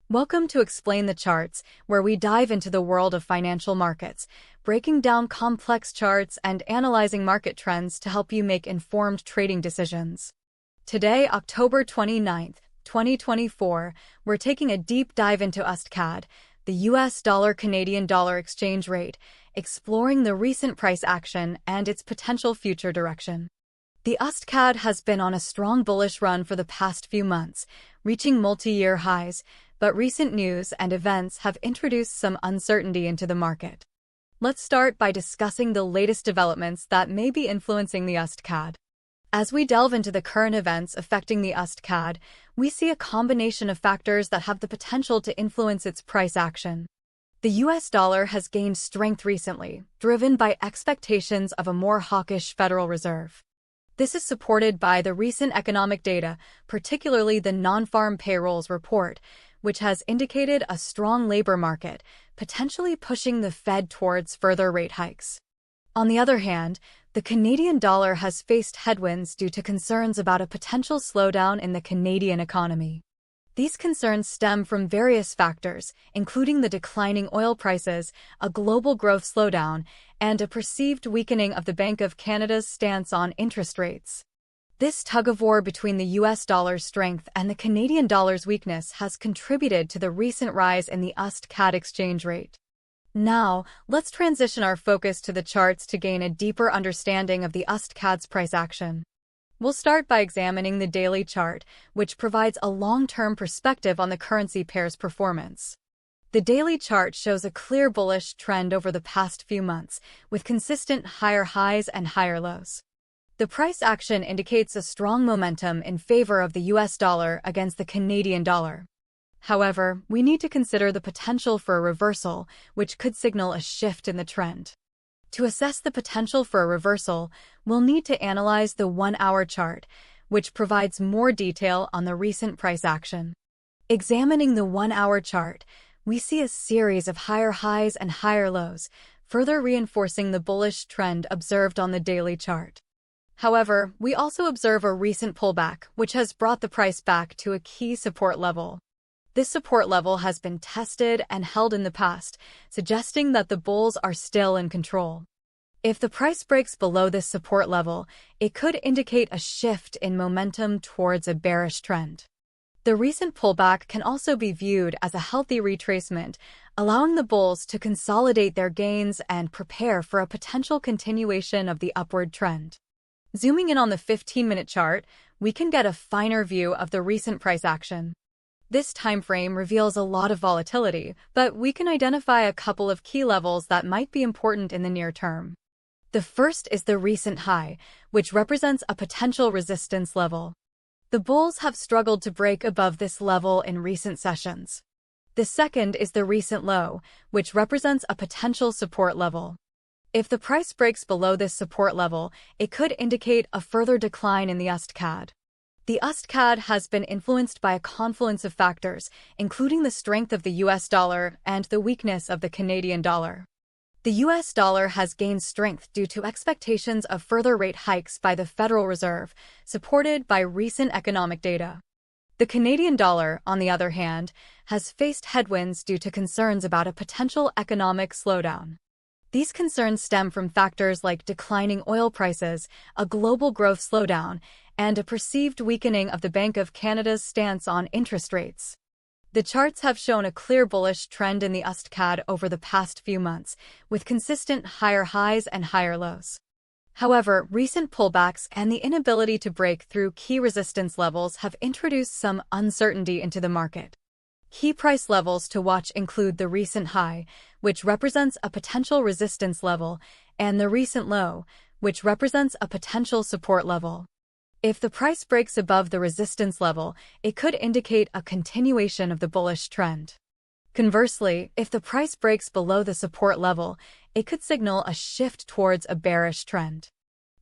Welcome to Explain the Charts, where we dive into the world of financial markets, breaking down complex charts and analyzing market trends to help you make informed trading decisions. Today, October 29th, 2024, we're taking a deep dive into USDCAD, the US dollar-Canadian dollar exchange rate, exploring the recent price action and its potential future direction. The USDCAD has been on a strong bullish run for the past few months, reaching multi-year highs, but recent news and events have introduced some uncertainty into the market. Let's start by discussing the latest developments that may be influencing the USDCAD. As we delve into the current events affecting the USDCAD, we see a combination of factors that have the potential to influence its price action. The US dollar has gained strength recently, driven by expectations of a more hawkish Federal Reserve. This is supported by the recent economic data, particularly the non-farm payrolls report, which has indicated a strong labor market, potentially pushing the Fed towards further rate hikes. On the other hand, the Canadian dollar has faced headwinds due to concerns about a potential slowdown in the Canadian economy. These concerns stem from various factors, including the declining oil prices, a global growth slowdown, and a perceived weakening of the Bank of Canada's stance on interest rates. This tug-of-war between the US dollar's strength and the Canadian dollar's weakness has contributed to the recent rise in the USDCAD exchange rate. Now, let's transition our focus to the charts to gain a deeper understanding of the USDCAD's price action. We'll start by examining the daily chart, which provides a long-term perspective on the currency pair's performance. The daily chart shows a clear bullish trend over the past few months, with consistent higher highs and higher lows. The price action indicates a strong momentum in favor of the US dollar against the Canadian dollar. However, we need to consider the potential for a reversal, which could signal a shift in the trend. To assess the potential for a reversal, we'll need to analyze the 1-hour chart, which provides more detail on the recent price action. Examining the 1-hour chart, we see a series of higher highs and higher lows, further reinforcing the bullish trend observed on the daily chart. However, we also observe a recent pullback, which has brought the price back to a key support level. This support level has been tested and held in the past, suggesting that the bulls are still in control. If the price breaks below this support level, it could indicate a shift in momentum towards a bearish trend. The recent pullback can also be viewed as a healthy retracement, allowing the bulls to consolidate their gains and prepare for a potential continuation of the upward trend. Zooming in on the 15-minute chart, we can get a finer view of the recent price action. This time frame reveals a lot of volatility, but we can identify a couple of key levels that might be important in the near term. The first is the recent high, which represents a potential resistance level. The bulls have struggled to break above this level in recent sessions. The second is the recent low, which represents a potential support level. If the price breaks below this support level, it could indicate a further decline in the USDCAD. The USDCAD has been influenced by a confluence of factors, including the strength of the US dollar and the weakness of the Canadian dollar. The US dollar has gained strength due to expectations of further rate hikes by the Federal Reserve, supported by recent economic data. The Canadian dollar, on the other hand, has faced headwinds due to concerns about a potential economic slowdown. These concerns stem from factors like declining oil prices, a global growth slowdown, and a perceived weakening of the Bank of Canada's stance on interest rates. The charts have shown a clear bullish trend in the USDCAD over the past few months, with consistent higher highs and higher lows. However, recent pullbacks and the inability to break through key resistance levels have introduced some uncertainty into the market. Key price levels to watch include the recent high, which represents a potential resistance level, and the recent low, which represents a potential support level. If the price breaks above the resistance level, it could indicate a continuation of the bullish trend. Conversely, if the price breaks below the support level, it could signal a shift towards a bearish trend.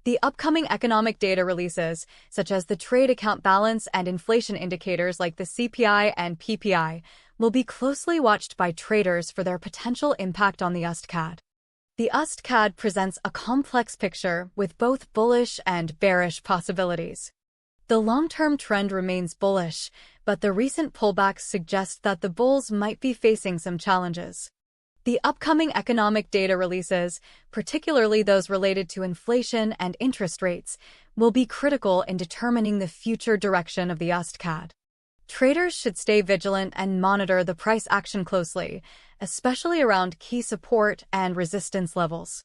The upcoming economic data releases, such as the trade account balance and inflation indicators like the CPI and PPI, will be closely watched by traders for their potential impact on the USDCAD. The USDCAD presents a complex picture with both bullish and bearish possibilities. The long-term trend remains bullish, but the recent pullbacks suggest that the bulls might be facing some challenges. The upcoming economic data releases, particularly those related to inflation and interest rates, will be critical in determining the future direction of the USDCAD. Traders should stay vigilant and monitor the price action closely, especially around key support and resistance levels.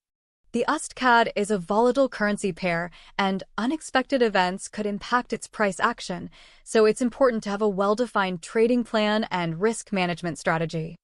The USDCAD is a volatile currency pair, and unexpected events could impact its price action, so it's important to have a well-defined trading plan and risk management strategy.